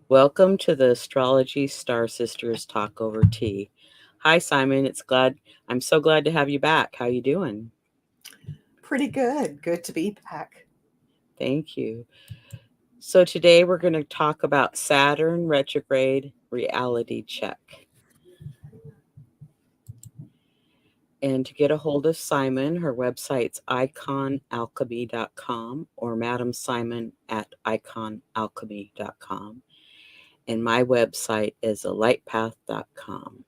Welcome to the Astrology Star Sisters Talk over tea. Hi, Simon. I'm so glad to have you back. How you doing? Pretty good. Good to be back. Thank you. So today we're going to talk about Saturn Retrograde Reality Check. And to get a hold of Simon, her website's iconalchemy.com or Madam Simon at iconalchemy.com. And my website is alightpath.com.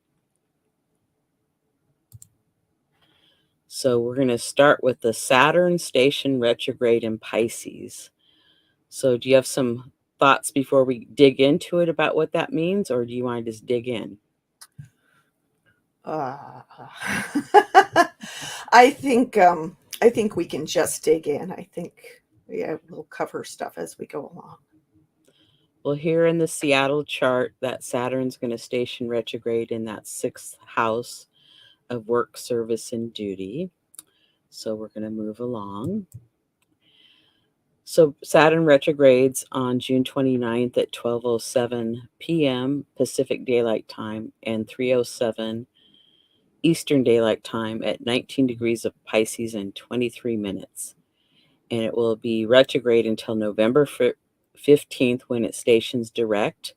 So we're going to start with the Saturn station retrograde in Pisces. So do you have some thoughts before we dig into it about what that means, or do you want to just dig in? Uh, I think I think we can just dig in. I think we'll cover stuff as we go along. Well, here in the Seattle chart, that Saturn's going to station retrograde in that sixth house of work, service, and duty. So we're going to move along. So Saturn retrogrades on June 29th at 12:07 p.m. Pacific Daylight Time and 3:07 Eastern Daylight Time at 19 degrees of Pisces and 23 minutes. And it will be retrograde until November 15th when it stations direct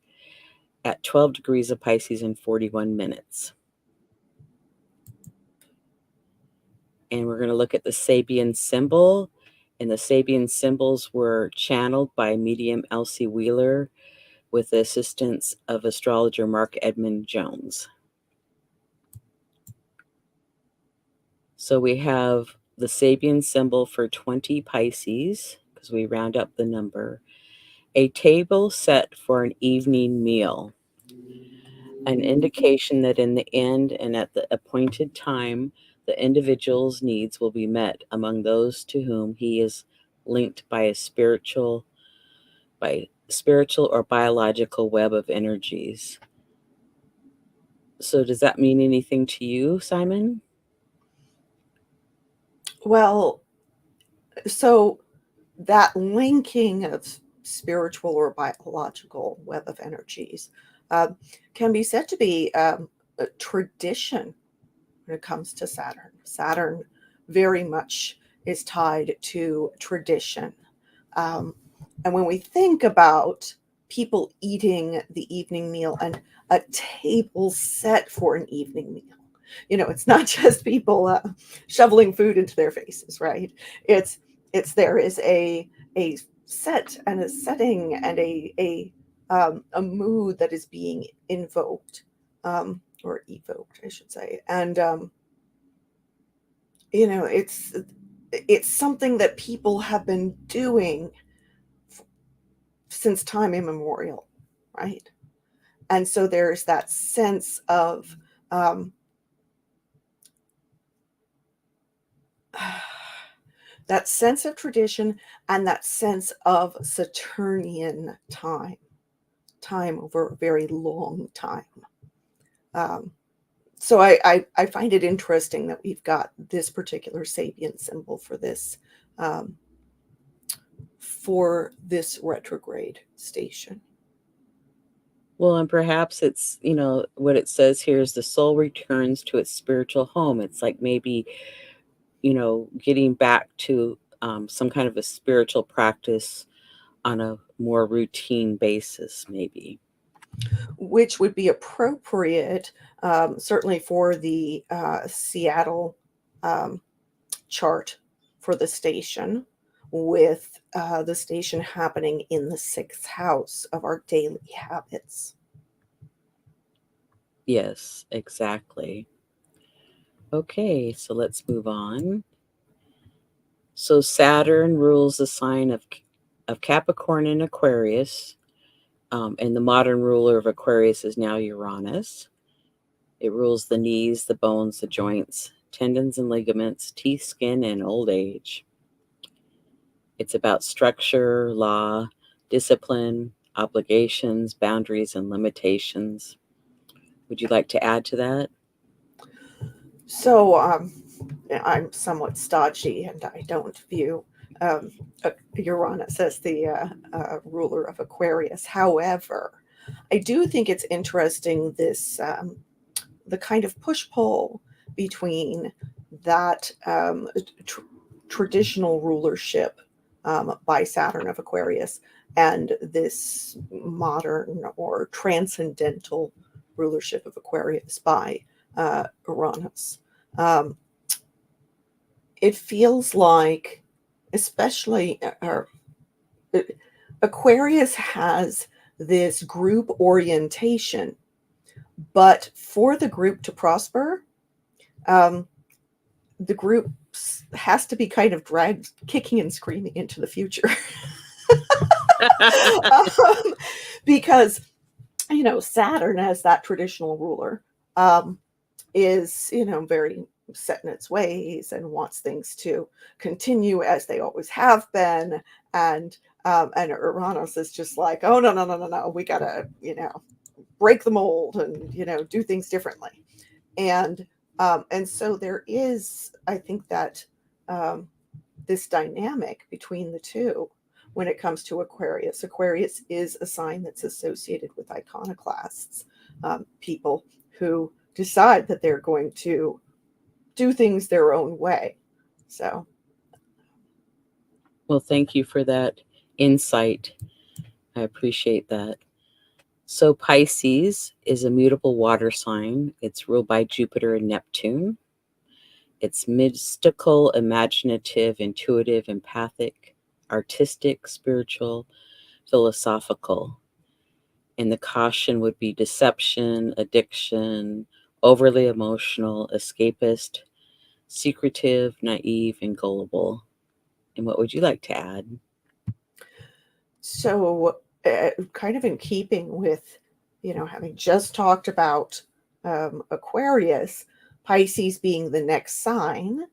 at 12 degrees of Pisces and 41 minutes. And we're going to look at the Sabian symbol. And the Sabian symbols were channeled by medium Elsie Wheeler with the assistance of astrologer Mark Edmund Jones. So we have the Sabian symbol for 20 Pisces, because we round up the number. A table set for an evening meal. An indication that in the end and at the appointed time, the individual's needs will be met among those to whom he is linked by a spiritual or biological web of energies. So does that mean anything to you, Simon? Well, so that linking of spiritual or biological web of energies uh, can be said to be a tradition when it comes to Saturn. Saturn very much is tied to tradition. Um, and when we think about people eating the evening meal and a table set for an evening meal, it's not just people shoveling food into their faces, right? It's there is a set and a setting and a mood that is being invoked, or evoked, I should say, and it's something that people have been doing since time immemorial, right? And so there's that sense of um, that sense of tradition and that sense of Saturnian time over a very long time. Um, so I find it interesting that we've got this particular Sabian symbol um, for this retrograde station. Well, and perhaps it's, what it says here is the soul returns to its spiritual home. It's like maybe, getting back to some kind of a spiritual practice on a more routine basis, maybe. Which would be appropriate, certainly for the Seattle um, chart for the station, with the station happening in the sixth house of our daily habits. Yes, exactly. Okay, so let's move on. So Saturn rules the sign of Capricorn and Aquarius, and the modern ruler of Aquarius is now Uranus. It rules the knees, the bones, the joints, tendons and ligaments, teeth, skin, and old age. It's about structure, law, discipline, obligations, boundaries, and limitations. Would you like to add to that? So I'm somewhat stodgy, and I don't view Uranus as the ruler of Aquarius. However, I do think it's interesting, this the kind of push-pull between that traditional rulership by Saturn of Aquarius and this modern or transcendental rulership of Aquarius by Uranus. It feels like, especially Aquarius has this group orientation, but for the group to prosper, the group has to be kind of dragged kicking and screaming into the future. Because, Saturn, as that traditional ruler, is, very set in its ways and wants things to continue as they always have been. And Uranus is just like, oh, no, we gotta, break the mold and, do things differently. And so there is, I think, that this dynamic between the two when it comes to Aquarius. Aquarius is a sign that's associated with iconoclasts, people who decide that they're going to do things their own way. So, well, thank you for that insight. I appreciate that. So Pisces is a mutable water sign. It's ruled by Jupiter and Neptune. It's mystical, imaginative, intuitive, empathic, artistic, spiritual, philosophical. And the caution would be deception, addiction, overly emotional, escapist, secretive, naive, and gullible. And what would you like to add? So kind of in keeping with, having just talked about Aquarius, Pisces being the next sign,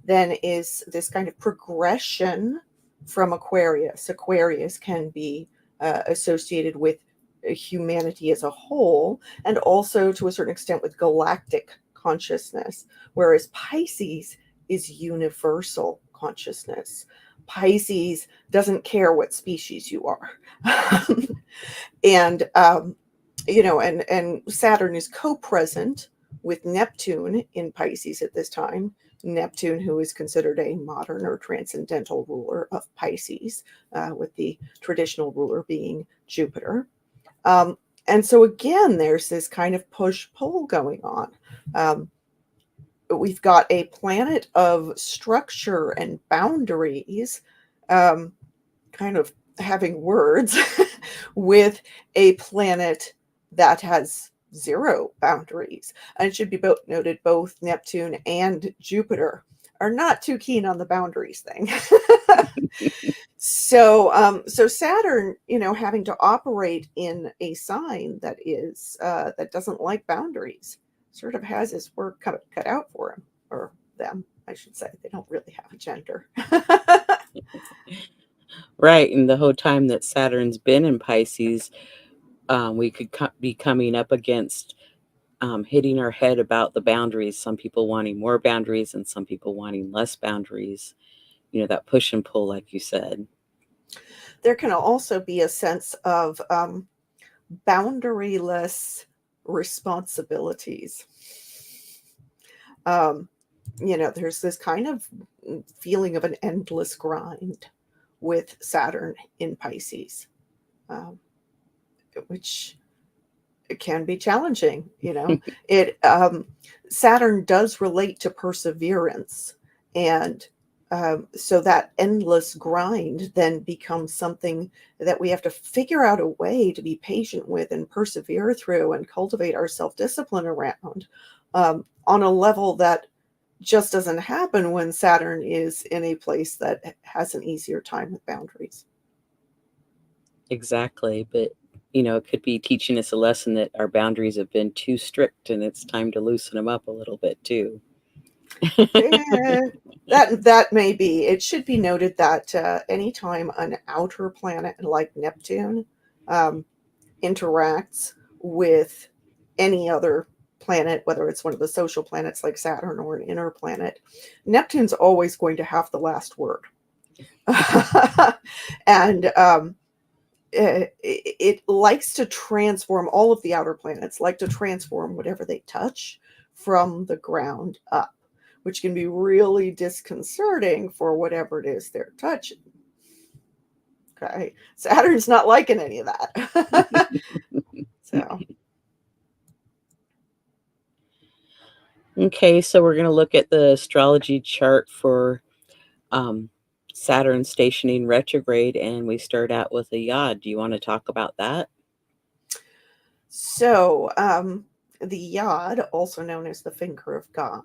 then is this kind of progression from Aquarius. Aquarius can be associated with humanity as a whole, and also to a certain extent with galactic consciousness, whereas Pisces is universal consciousness. Pisces doesn't care what species you are. And and Saturn is co-present with Neptune in Pisces at this time. Neptune, who is considered a modern or transcendental ruler of Pisces, with the traditional ruler being Jupiter. And so again, there's this kind of push-pull going on. We've got a planet of structure and boundaries, kind of having words, with a planet that has zero boundaries. And it should be noted, both Neptune and Jupiter are not too keen on the boundaries thing. So Saturn, having to operate in a sign that is that doesn't like boundaries, sort of has his work cut out for him, or them, I should say. They don't really have a gender. Right. And the whole time that Saturn's been in Pisces, we could be coming up against hitting our head about the boundaries. Some people wanting more boundaries and some people wanting less boundaries. That push and pull, like you said. There can also be a sense of boundaryless responsibilities. There's this kind of feeling of an endless grind with Saturn in Pisces, which can be challenging. Saturn does relate to perseverance, and so that endless grind then becomes something that we have to figure out a way to be patient with and persevere through and cultivate our self-discipline around, on a level that just doesn't happen when Saturn is in a place that has an easier time with boundaries. Exactly. But, it could be teaching us a lesson that our boundaries have been too strict and it's time to loosen them up a little bit too. Yeah, that may be. It should be noted that anytime an outer planet like Neptune interacts with any other planet, whether it's one of the social planets like Saturn or an inner planet, Neptune's always going to have the last word. And it likes to transform, all of the outer planets like to transform whatever they touch from the ground up, which can be really disconcerting for whatever it is they're touching. Okay. Saturn's not liking any of that. So. Okay, so we're going to look at the astrology chart for Saturn stationing retrograde, and we start out with a yod. Do you want to talk about that? So, the yod, also known as the finger of God,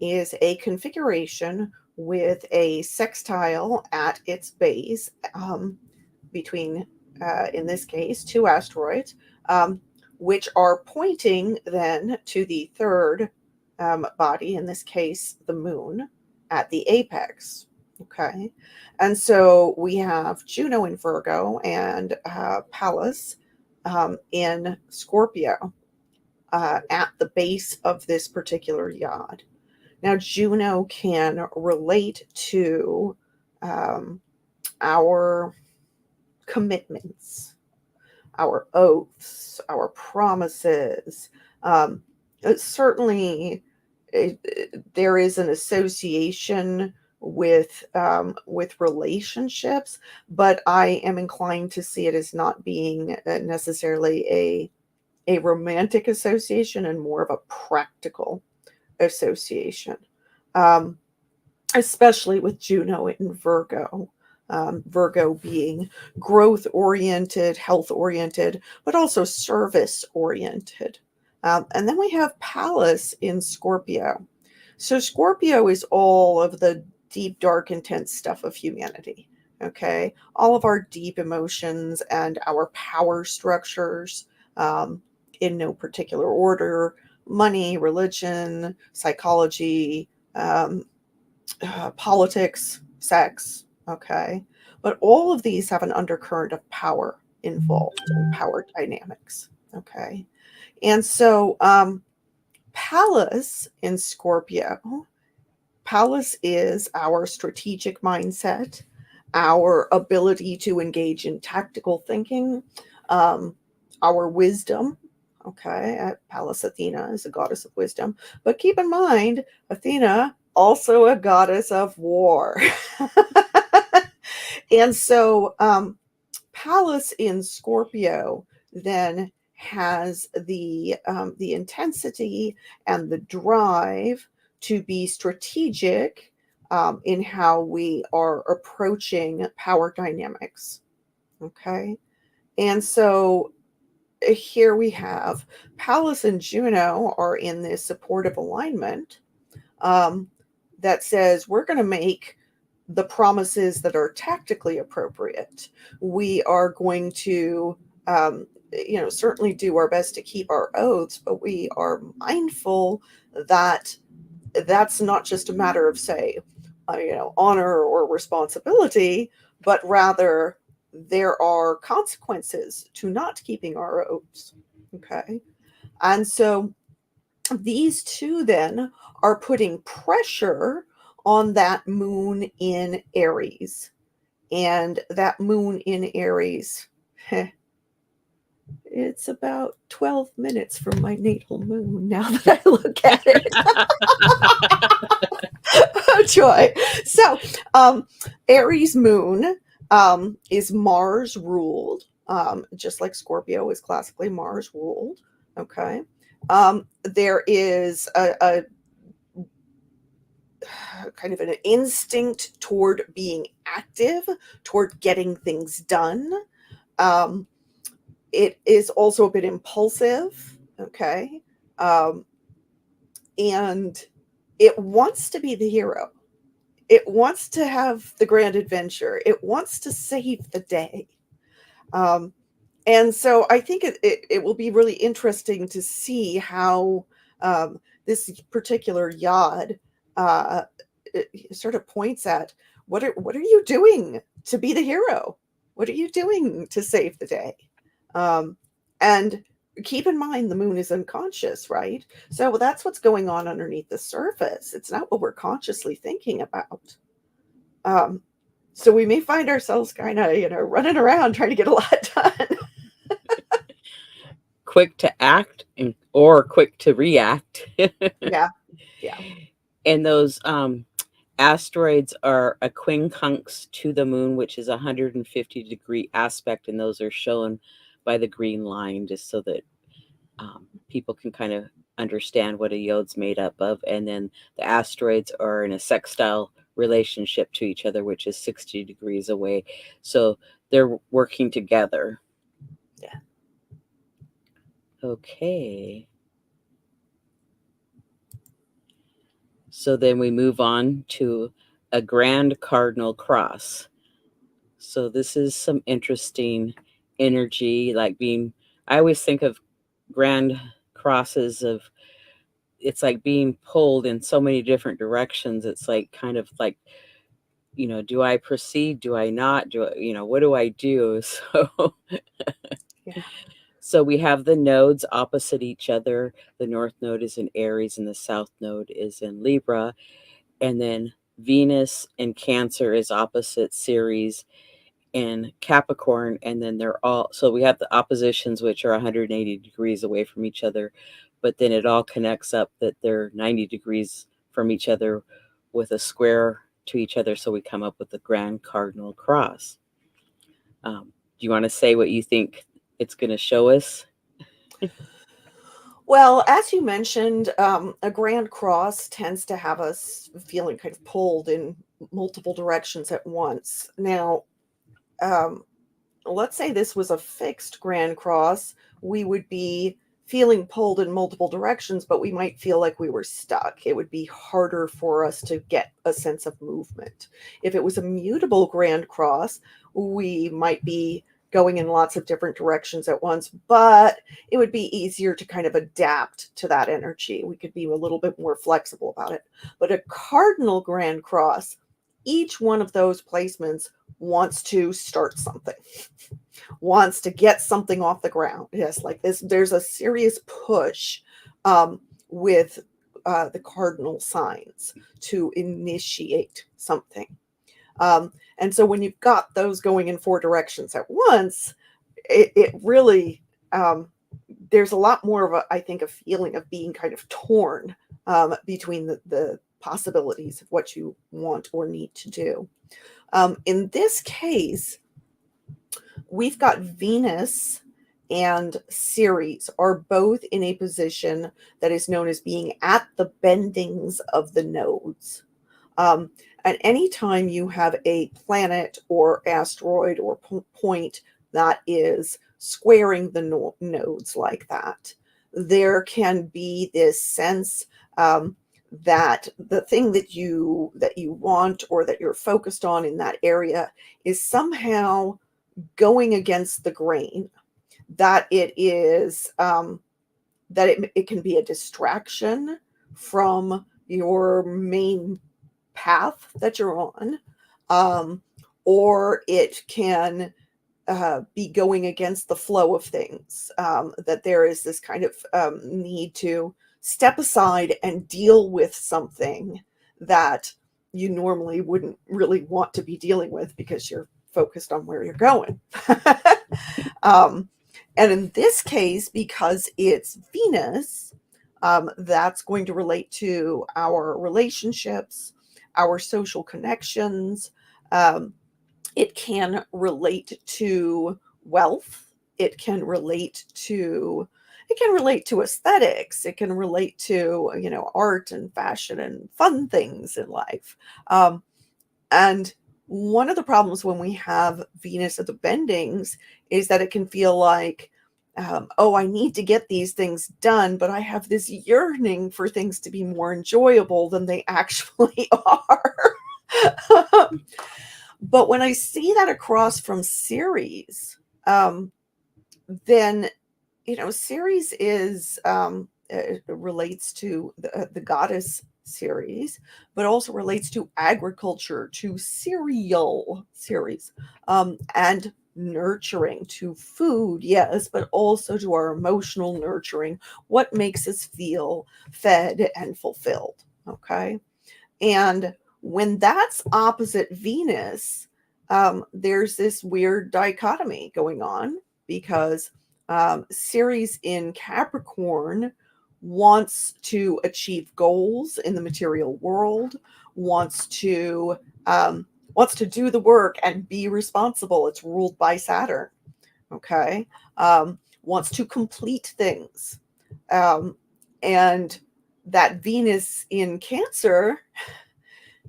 is a configuration with a sextile at its base between, in this case, two asteroids, which are pointing then to the third body, in this case, the moon, at the apex. Okay. And so we have Juno in Virgo and Pallas in Scorpio at the base of this particular yod. Now, Juno can relate to our commitments, our oaths, our promises. Certainly, there is an association with relationships, but I am inclined to see it as not being necessarily a romantic association and more of a practical association, especially with Juno in Virgo. Virgo being growth oriented, health oriented, but also service oriented. And then we have Pallas in Scorpio. So Scorpio is all of the deep, dark, intense stuff of humanity. Okay. All of our deep emotions and our power structures, in no particular order: money, religion, psychology, politics, sex. Okay. But all of these have an undercurrent of power involved in power dynamics. Okay. And so Pallas in Scorpio, Pallas is our strategic mindset, our ability to engage in tactical thinking, our wisdom. Okay, Pallas Athena is a goddess of wisdom. But keep in mind, Athena, also a goddess of war. And so Pallas in Scorpio then has the intensity and the drive to be strategic in how we are approaching power dynamics. Okay. And so here we have Pallas and Juno are in this supportive alignment that says we're going to make the promises that are tactically appropriate. We are going to, certainly do our best to keep our oaths, but we are mindful that that's not just a matter of, say, honor or responsibility, but rather there are consequences to not keeping our oaths. Okay. And so these two then are putting pressure on that moon in Aries. And that moon in Aries, it's about 12 minutes from my natal moon now that I look at it. Oh, joy. So, Aries moon is Mars ruled, just like Scorpio is classically Mars ruled. Okay. There is a kind of an instinct toward being active, toward getting things done. It is also a bit impulsive. Okay. And it wants to be the hero. It wants to have the grand adventure. It wants to save the day. And so I think it will be really interesting to see how this particular yod sort of points at what are you doing to be the hero? What are you doing to save the day? And keep in mind, the moon is unconscious, right? So that's what's going on underneath the surface. It's not what we're consciously thinking about. So we may find ourselves kind of, running around trying to get a lot done. Quick to act or quick to react. Yeah. Yeah. And those asteroids are a quincunx to the moon, which is a 150-degree aspect, and those are shown by the green line, just so that people can kind of understand what a yode's made up of. And then the asteroids are in a sextile relationship to each other, which is 60 degrees away. So they're working together. Yeah. Okay. So then we move on to a Grand Cardinal Cross. So this is some interesting energy, like I always think of grand crosses of, it's like being pulled in so many different directions. It's like kind of like, do I proceed? Do I not? What do I do? Yeah. So we have the nodes opposite each other. The north node is in Aries and the south node is in Libra. And then Venus in Cancer is opposite Ceres and Capricorn. And then so we have the oppositions, which are 180 degrees away from each other. But then it all connects up that they're 90 degrees from each other with a square to each other. So we come up with the Grand Cardinal Cross. Do you want to say what you think it's going to show us? Well, as you mentioned, a grand cross tends to have us feeling kind of pulled in multiple directions at once. Now, let's say this was a fixed grand cross, we would be feeling pulled in multiple directions, but we might feel like we were stuck. It would be harder for us to get a sense of movement. If it was a mutable grand cross, we might be going in lots of different directions at once, but it would be easier to kind of adapt to that energy. We could be a little bit more flexible about it. But a cardinal grand cross, each one of those placements wants to start something, wants to get something off the ground. Yes, like this, there's a serious push with the cardinal signs to initiate something. And so when you've got those going in four directions at once, it really, there's a lot more of I think, a feeling of being kind of torn between the possibilities of what you want or need to do. In this case, we've got Venus and Ceres are both in a position that is known as being at the bendings of the nodes. And anytime you have a planet or asteroid or point that is squaring the nodes like that, there can be this sense that the thing that you want or that you're focused on in that area is somehow going against the grain, that it is that it can be a distraction from your main path that you're on, or it can be going against the flow of things, that there is this kind of need to step aside and deal with something that you normally wouldn't really want to be dealing with because you're focused on where you're going. And in this case, because it's Venus, that's going to relate to our relationships, our social connections. It can relate to wealth. It can relate to aesthetics. It can relate to, art and fashion and fun things in life. And one of the problems when we have Venus at the bendings is that it can feel like, I need to get these things done, but I have this yearning for things to be more enjoyable than they actually are. But when I see that across from Ceres, then, Ceres is, relates to the goddess Ceres, but also relates to agriculture, to cereal Ceres, and nurturing, to food, yes, but also to our emotional nurturing, what makes us feel fed and fulfilled. Okay. And when that's opposite Venus, there's this weird dichotomy going on because Ceres in Capricorn wants to achieve goals in the material world, wants to do the work and be responsible. It's ruled by Saturn. Okay, wants to complete things, and that Venus in Cancer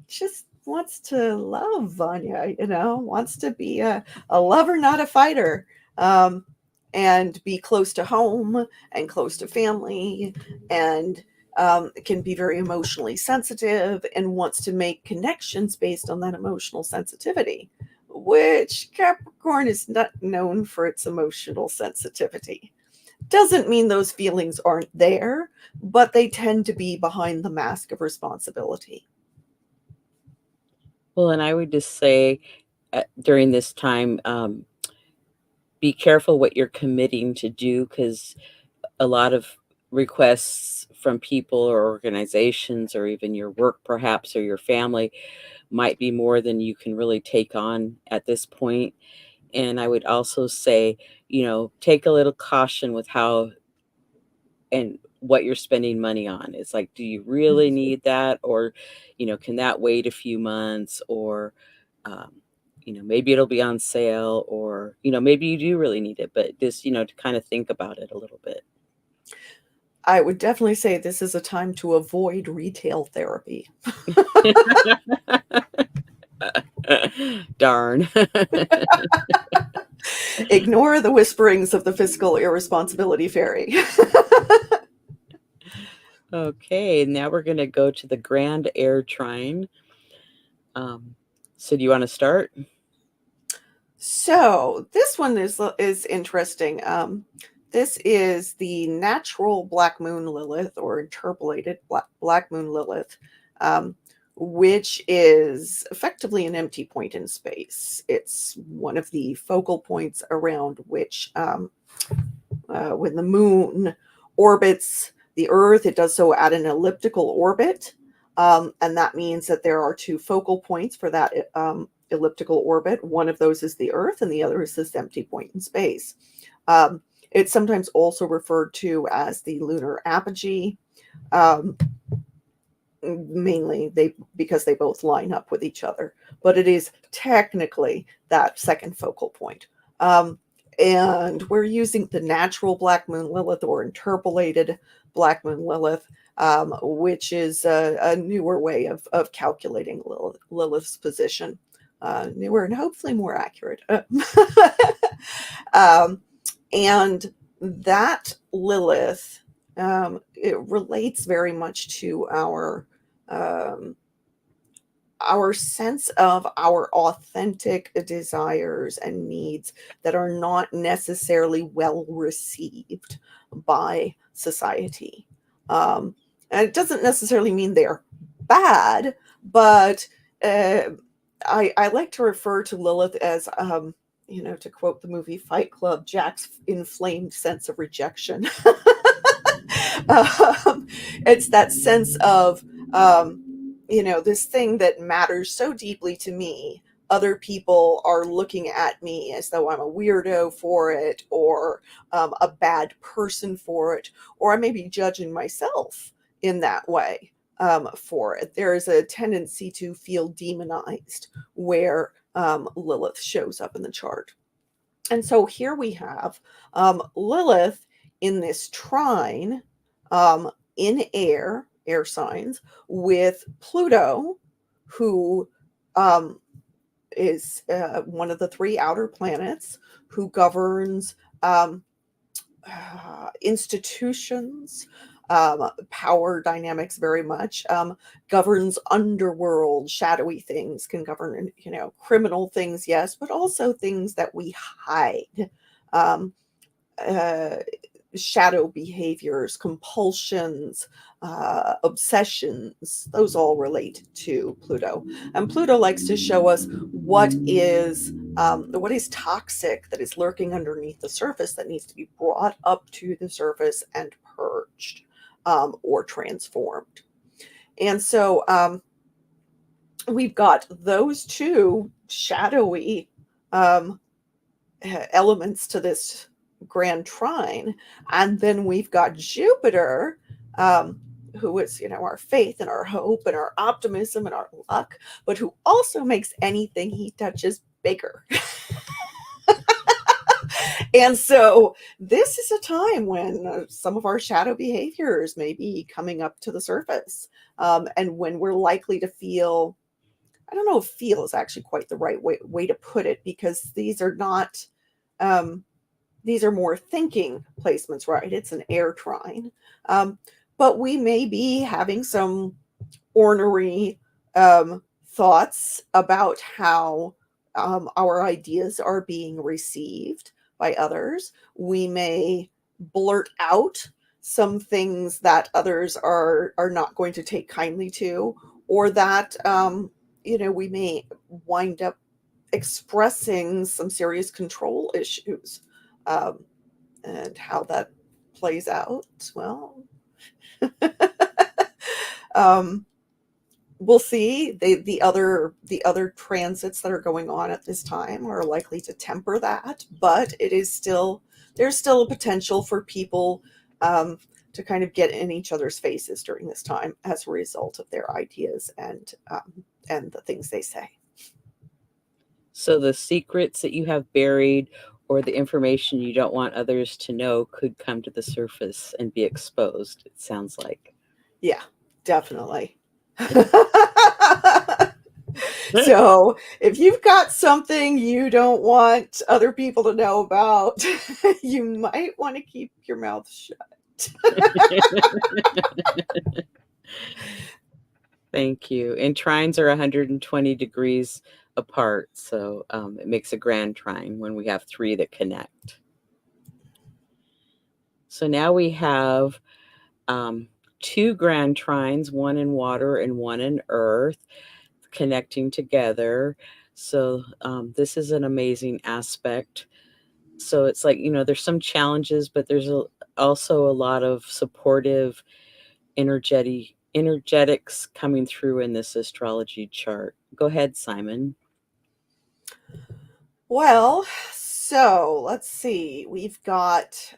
just wants to love Vanya, wants to be a lover, not a fighter, and be close to home and close to family, and can be very emotionally sensitive and wants to make connections based on that emotional sensitivity, which Capricorn is not known for its emotional sensitivity. Doesn't mean those feelings aren't there, but they tend to be behind the mask of responsibility. Well, and I would just say during this time, be careful what you're committing to do, because a lot of requests from people or organizations or even your work perhaps or your family might be more than you can really take on at this point. And I would also say, take a little caution with how and what you're spending money on. It's like, do you really need that? Or, can that wait a few months? Or, maybe it'll be on sale, or, maybe you do really need it, but just, to kind of think about it a little bit. I would definitely say this is a time to avoid retail therapy. Darn. Ignore the whisperings of the fiscal irresponsibility fairy. Okay, now we're going to go to the Grand Air Trine. So do you want to start? So this one is interesting. This is the natural black moon Lilith, or interpolated black moon Lilith, which is effectively an empty point in space. It's one of the focal points around which, when the moon orbits the Earth, it does so at an elliptical orbit. And that means that there are two focal points for that elliptical orbit. One of those is the Earth, and the other is this empty point in space. It's sometimes also referred to as the lunar apogee, mainly because they both line up with each other. But it is technically that second focal point. And we're using the natural black moon Lilith, or interpolated black moon Lilith, which is a newer way of calculating Lilith's position. Newer and hopefully more accurate. And that Lilith, it relates very much to our sense of our authentic desires and needs that are not necessarily well received by society. And it doesn't necessarily mean they're bad, but I like to refer to Lilith as, to quote the movie Fight Club, Jack's inflamed sense of rejection. It's that sense of, this thing that matters so deeply to me. Other people are looking at me as though I'm a weirdo for it, or a bad person for it, or I may be judging myself in that way for it. There is a tendency to feel demonized where Lilith shows up in the chart. And so here we have Lilith in this trine in air signs with Pluto, who is one of the three outer planets, who governs institutions, power dynamics very much, governs underworld, shadowy things, can govern, criminal things, yes, but also things that we hide. Shadow behaviors, compulsions, obsessions, those all relate to Pluto. And Pluto likes to show us what is toxic, that is lurking underneath the surface, that needs to be brought up to the surface and purged or transformed. And so we've got those two shadowy elements to this Grand Trine. And then we've got Jupiter, who is, our faith and our hope and our optimism and our luck, but who also makes anything he touches bigger. And so this is a time when some of our shadow behaviors may be coming up to the surface, and when we're likely to feel, I don't know if feel is actually quite the right way to put it, because these are not, these are more thinking placements, right? It's an air trine. But we may be having some ornery thoughts about how our ideas are being received by others. We may blurt out some things that others are not going to take kindly to, or that we may wind up expressing some serious control issues, and how that plays out. Well, we'll see. The other transits that are going on at this time are likely to temper that, but there's still a potential for people to kind of get in each other's faces during this time as a result of their ideas and the things they say. So the secrets that you have buried or the information you don't want others to know could come to the surface and be exposed, it sounds like. Yeah, definitely. So if you've got something you don't want other people to know about, you might want to keep your mouth shut. Thank you. And trines are 120 degrees apart, so it makes a grand trine when we have 3 that connect. So now we have 2 grand trines, one in water and one in earth, connecting together. So this is an amazing aspect. So it's like, there's some challenges, but there's also a lot of supportive energetics coming through in this astrology chart. Go ahead, Simon. Well, so let's see. We've got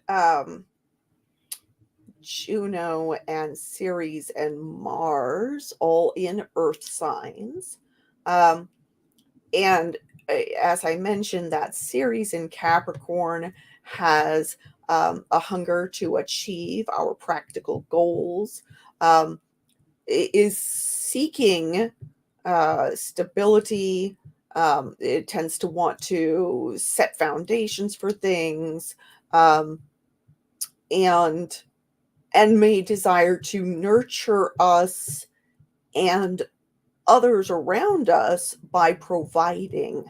Juno and Ceres and Mars all in earth signs. And as I mentioned, that Ceres in Capricorn has a hunger to achieve our practical goals, is seeking stability. It tends to want to set foundations for things, and may desire to nurture us and others around us by providing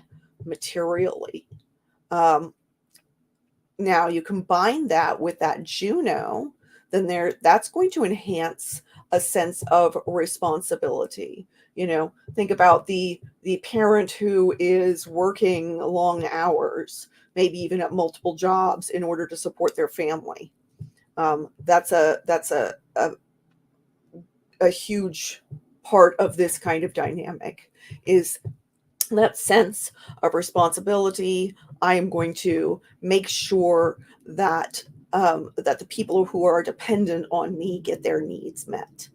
materially. Now you combine that with that Juno, then that's going to enhance a sense of responsibility. Think about the parent who is working long hours, maybe even at multiple jobs in order to support their family. That's a huge part of this kind of dynamic, is that sense of responsibility. I am going to make sure that that the people who are dependent on me get their needs met.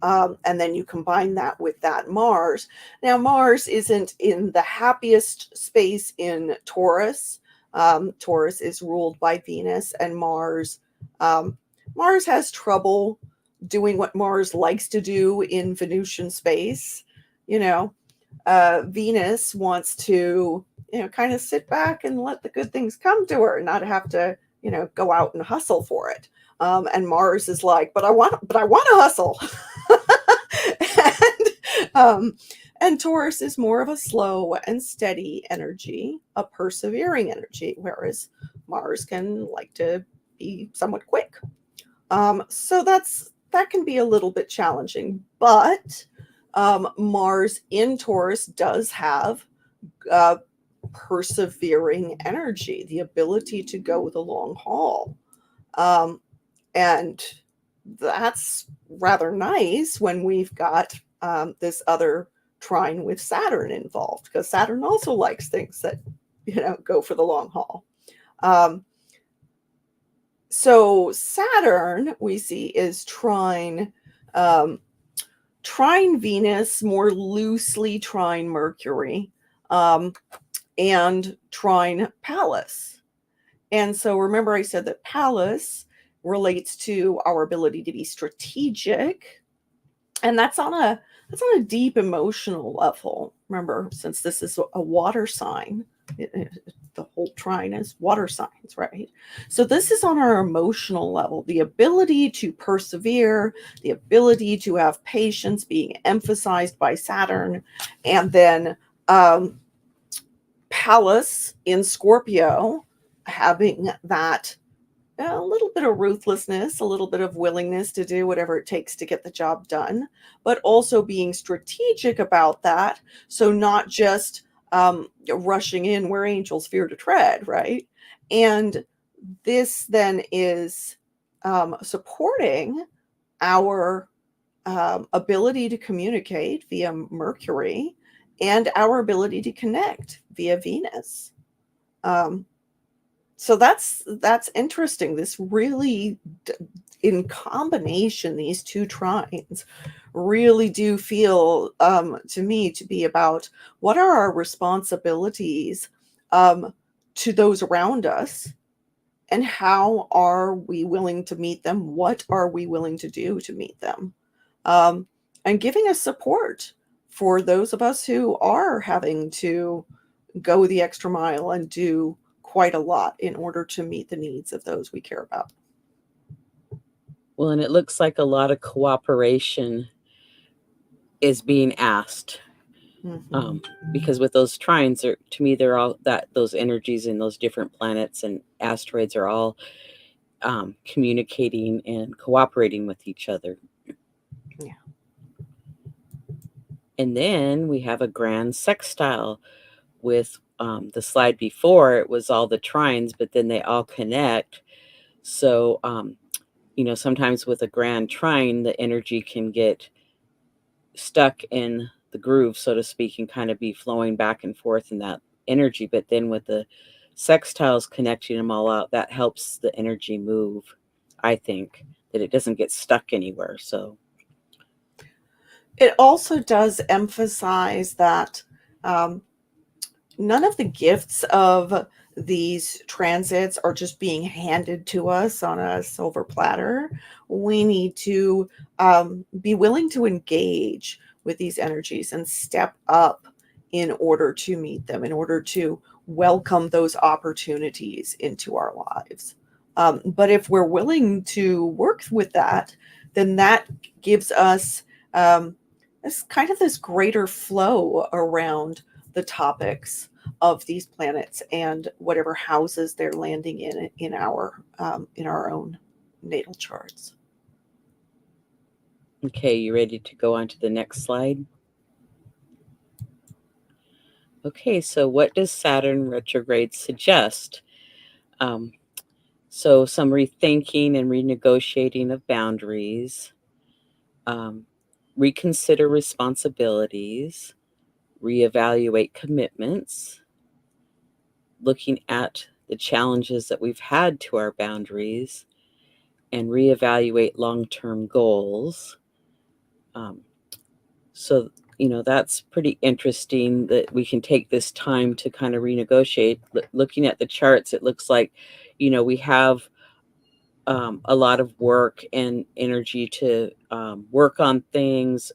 And then you combine that with that Mars. Now, Mars isn't in the happiest space in Taurus. Taurus is ruled by Venus, and Mars has trouble doing what Mars likes to do in Venusian space. Venus wants to, kind of sit back and let the good things come to her, not have to, go out and hustle for it. And Mars is like, but I want to hustle. And Taurus is more of a slow and steady energy, a persevering energy, whereas Mars can like to be somewhat quick. So that can be a little bit challenging, but Mars in Taurus does have persevering energy, the ability to go the long haul. And that's rather nice when we've got this other trine with Saturn involved, because Saturn also likes things that, go for the long haul. So Saturn, we see, is trine Venus, more loosely trine Mercury, and trine Pallas. And so remember I said that Pallas relates to our ability to be strategic, and that's on a deep emotional level. Remember, since this is a water sign, the whole trine is water signs, right? So this is on our emotional level, the ability to persevere, the ability to have patience being emphasized by Saturn. And then Pallas in Scorpio, having that a little bit of ruthlessness, a little bit of willingness to do whatever it takes to get the job done, but also being strategic about that. So not just rushing in where angels fear to tread, right? And this then is supporting our ability to communicate via Mercury and our ability to connect via Venus. So that's interesting. This really, in combination, these two trines really do feel to me to be about what are our responsibilities to those around us, and how are we willing to meet them? What are we willing to do to meet them? And giving us support for those of us who are having to go the extra mile and do quite a lot in order to meet the needs of those we care about. Well, and it looks like a lot of cooperation is being asked. Because with those trines, to me, they're all those energies in those different planets and asteroids are all communicating and cooperating with each other. Yeah. And then we have a grand sextile with the slide before. It was all the trines, but then they all connect. So, sometimes with a grand trine, the energy can get stuck in the groove, so to speak, and kind of be flowing back and forth in that energy. But then with the sextiles connecting them all out, that helps the energy move. I think that it doesn't get stuck anywhere. So it also does emphasize that none of the gifts of these transits are just being handed to us on a silver platter. We need to be willing to engage with these energies and step up in order to meet them, in order to welcome those opportunities into our lives. But if we're willing to work with that, then that gives us this greater flow around the topics of these planets and whatever houses they're landing in our own natal charts. Okay, you ready to go on to the next slide? Okay, so what does Saturn retrograde suggest? So some rethinking and renegotiating of boundaries, reconsider responsibilities, reevaluate commitments, looking at the challenges that we've had to our boundaries, and reevaluate long-term goals. So, that's pretty interesting that we can take this time to kind of renegotiate. Looking at the charts, it looks like, we have a lot of work and energy to work on things,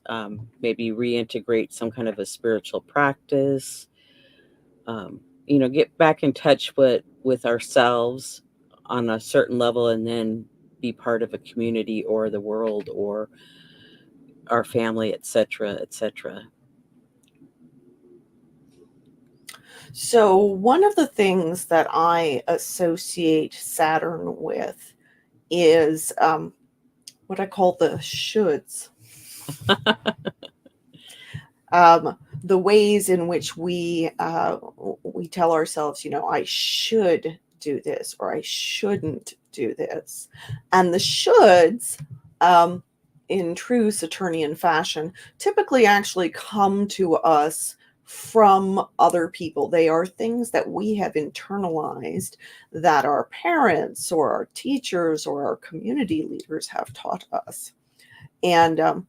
maybe reintegrate some kind of a spiritual practice, get back in touch with ourselves on a certain level, and then be part of a community or the world or our family, etc., etc. So one of the things that I associate Saturn with is what I call the shoulds. The ways in which we tell ourselves, I should do this or I shouldn't do this. And the shoulds in true Saturnian fashion, typically actually come to us from other people. They are things that we have internalized that our parents or our teachers or our community leaders have taught us. And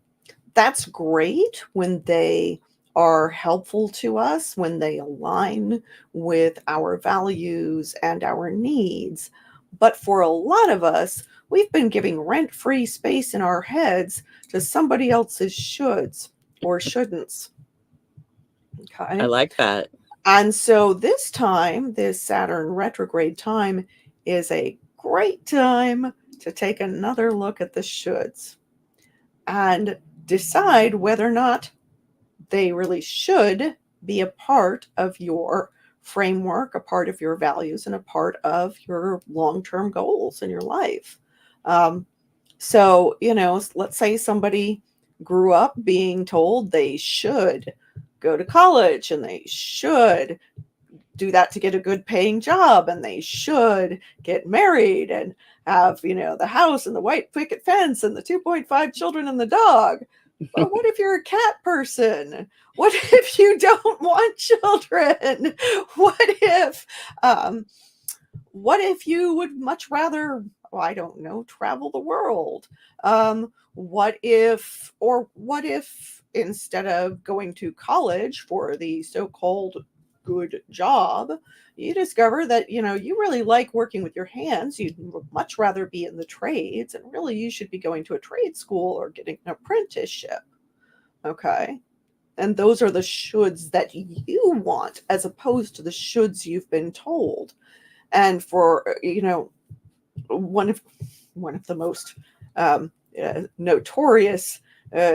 that's great when they are helpful to us, when they align with our values and our needs. But for a lot of us, we've been giving rent-free space in our heads to somebody else's shoulds or shouldn'ts. I Okay. like that. And so this time, this Saturn retrograde time, is a great time to take another look at the shoulds and decide whether or not they really should be a part of your framework, a part of your values, and a part of your long-term goals in your life. So, let's say somebody grew up being told they should go to college and they should do that to get a good paying job and they should get married and have, the house and the white picket fence and the 2.5 children and the dog. But what if you're a cat person? What if you don't want children? What if you would much rather, I don't know, travel the world? What if instead of going to college for the so-called good job, you discover that, you really like working with your hands. You'd much rather be in the trades, and really you should be going to a trade school or getting an apprenticeship. Okay. And those are the shoulds that you want, as opposed to the shoulds you've been told. And for, one of the most notorious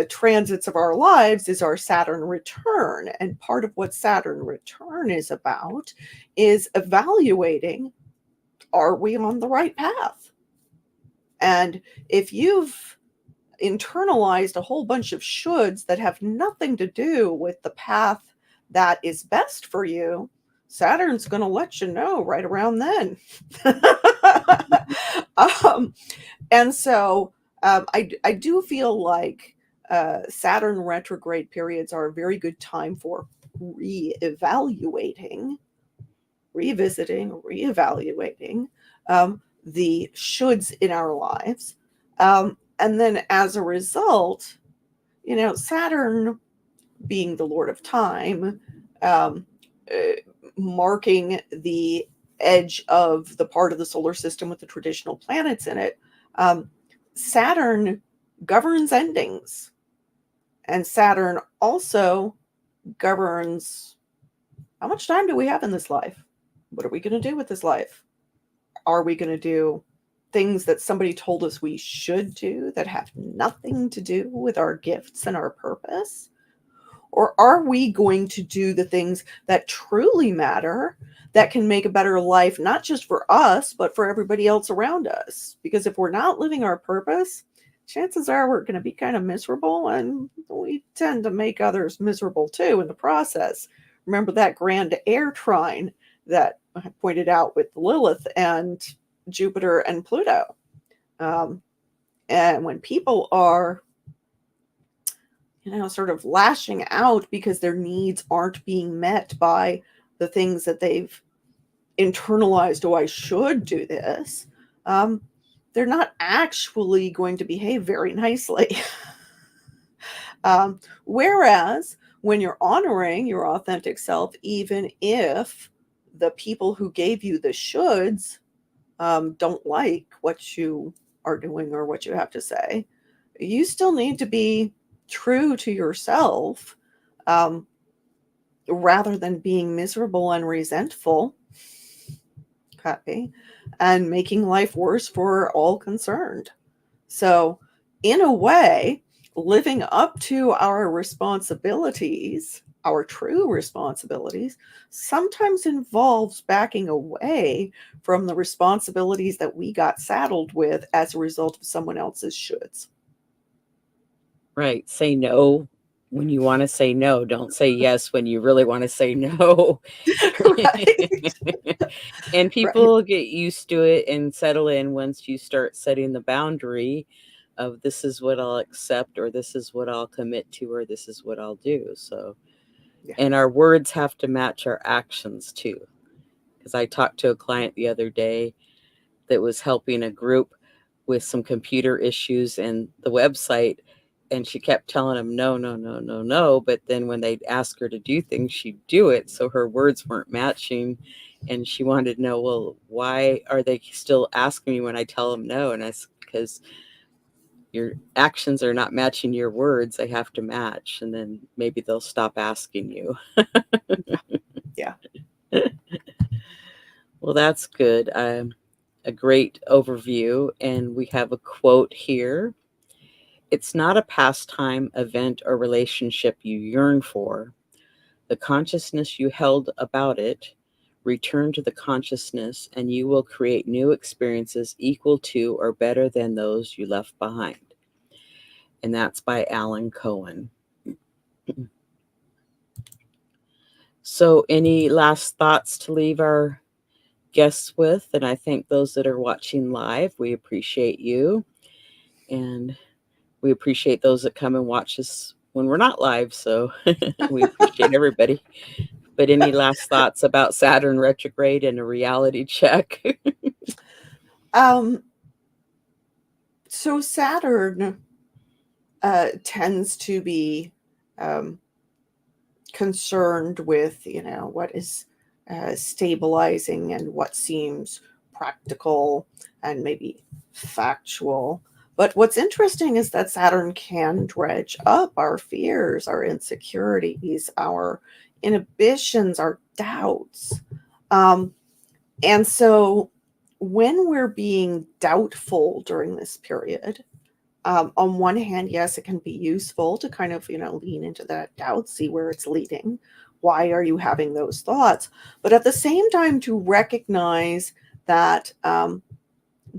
transits of our lives is our Saturn return. And part of what Saturn return is about is evaluating, are we on the right path? And if you've internalized a whole bunch of shoulds that have nothing to do with the path that is best for you, Saturn's going to let you know right around then. And so I do feel like Saturn retrograde periods are a very good time for revisiting, reevaluating the shoulds in our lives. And then as a result, Saturn being the Lord of Time, marking the edge of the part of the solar system with the traditional planets in it, Saturn governs endings. And Saturn also governs how much time do we have in this life? What are we going to do with this life? Are we going to do things that somebody told us we should do that have nothing to do with our gifts and our purpose? Or are we going to do the things that truly matter, that can make a better life, not just for us, but for everybody else around us? Because if we're not living our purpose, chances are we're going to be kind of miserable, and we tend to make others miserable too in the process. Remember that grand Air Trine that I pointed out with Lilith and Jupiter and Pluto. And when people are, sort of lashing out because their needs aren't being met by the things that they've internalized, oh, I should do this, they're not actually going to behave very nicely. Whereas when you're honoring your authentic self, even if the people who gave you the shoulds don't like what you are doing or what you have to say, you still need to be true to yourself, rather than being miserable and resentful, okay, and making life worse for all concerned. So in a way, living up to our responsibilities, our true responsibilities, sometimes involves backing away from the responsibilities that we got saddled with as a result of someone else's shoulds. Right. Say no when you want to say no. Don't say yes when you really want to say no. Right. And people get used to it and settle in once you start setting the boundary. of this is what I'll accept, or this is what I'll commit to, or this is what I'll do. So, Yeah. and our words have to match our actions too. Because I talked to a client the other day that was helping a group with some computer issues and the website, and she kept telling them no, no, no, no, no. But then when they'd ask her to do things, she'd do it. So her words weren't matching. And she wanted to know, well, why are they still asking me when I tell them no? And I said, because your actions are not matching your words. They have to match. And then maybe they'll stop asking you. Yeah. Well, that's good. A great overview. And we have a quote here. It's not a pastime, event, or relationship you yearn for. The consciousness you held about it, return to the consciousness, and you will create new experiences equal to or better than those you left behind. And that's by Alan Cohen. So, any last thoughts to leave our guests with? And I thank those that are watching live. We appreciate you. And we appreciate those that come and watch us when we're not live. So we appreciate everybody. But any last thoughts about Saturn retrograde and a reality check? So Saturn tends to be concerned with, what is stabilizing and what seems practical and maybe factual. But what's interesting is that Saturn can dredge up our fears, our insecurities, our inhibitions, our doubts. And so when we're being doubtful during this period, on one hand, yes, it can be useful to kind of, lean into that doubt, see where it's leading. Why are you having those thoughts? But at the same time, to recognize that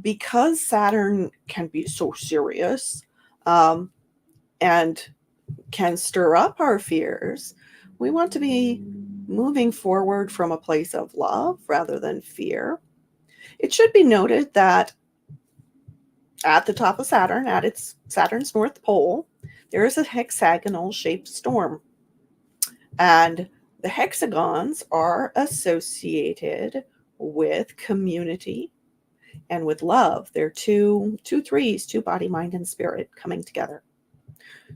because Saturn can be so serious and can stir up our fears, we want to be moving forward from a place of love rather than fear. It should be noted that at the top of Saturn, at Saturn's North Pole, there is a hexagonal shaped storm. And the hexagons are associated with community and with love. They're two threes, two body, mind, and spirit coming together.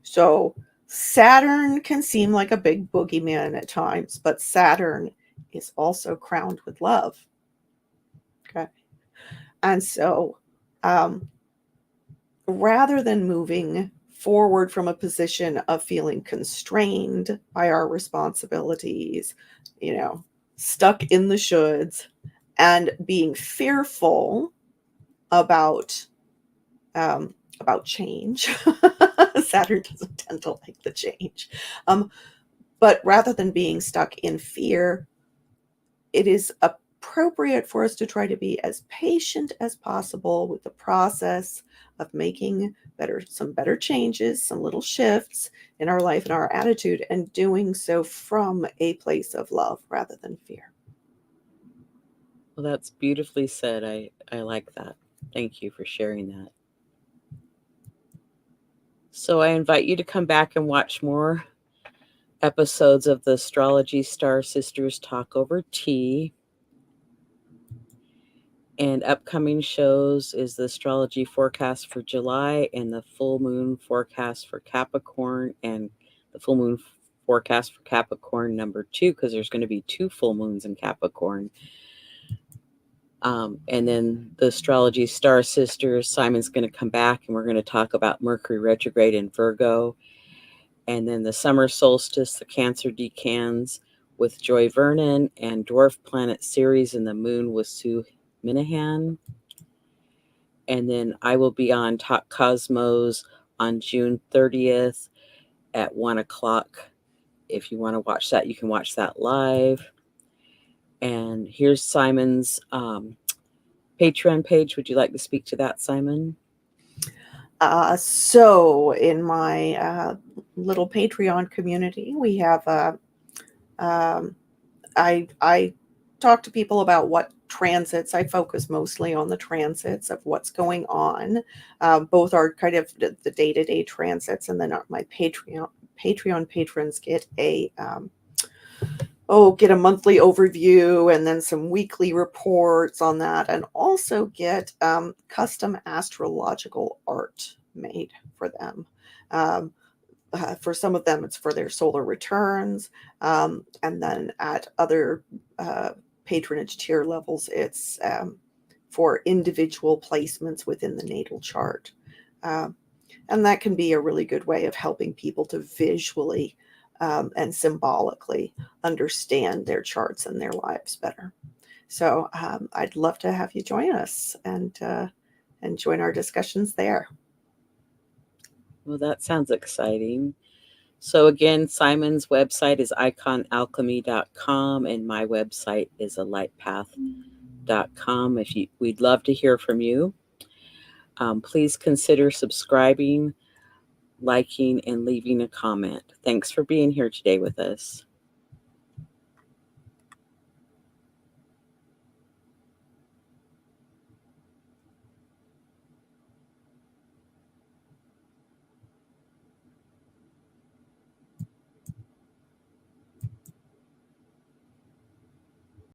So Saturn can seem like a big boogeyman at times, but Saturn is also crowned with love. Okay. And so rather than moving forward from a position of feeling constrained by our responsibilities, stuck in the shoulds and being fearful about change. Saturn doesn't tend to like the change. But rather than being stuck in fear, it is appropriate for us to try to be as patient as possible with the process of making some better changes, some little shifts in our life and our attitude, and doing so from a place of love rather than fear. Well, that's beautifully said. I like that. Thank you for sharing that. So I invite you to come back and watch more episodes of the Astrology Star Sisters Talk over tea. And upcoming shows is the astrology forecast for July and the full moon forecast for Capricorn, and the full moon forecast for Capricorn number 2, because there's going to be 2 full moons in Capricorn. And then the Astrology Star Sisters, Simon's going to come back and we're going to talk about Mercury retrograde in Virgo. And then the summer solstice, the Cancer decans with Joy Vernon, and Dwarf Planet series and the moon with Sue Minahan. And then I will be on Talk Cosmos on June 30th at 1 o'clock. If you want to watch that, you can watch that live. And here's Simon's Patreon page. Would you like to speak to that, Simon? So in my little Patreon community, we have I talk to people about what transits. I focus mostly on the transits of what's going on. Both are kind of the day-to-day transits, and then my Patreon patrons get a monthly overview and then some weekly reports on that, and also get custom astrological art made for them. For some of them, it's for their solar returns. And then at other patronage tier levels, it's for individual placements within the natal chart. And that can be a really good way of helping people to visually and symbolically understand their charts and their lives better. So I'd love to have you join us and join our discussions there. Well, that sounds exciting. So again, Simon's website is iconalchemy.com, and my website is alightpath.com. We'd love to hear from you. Please consider subscribing, liking, and leaving a comment. Thanks for being here today with us.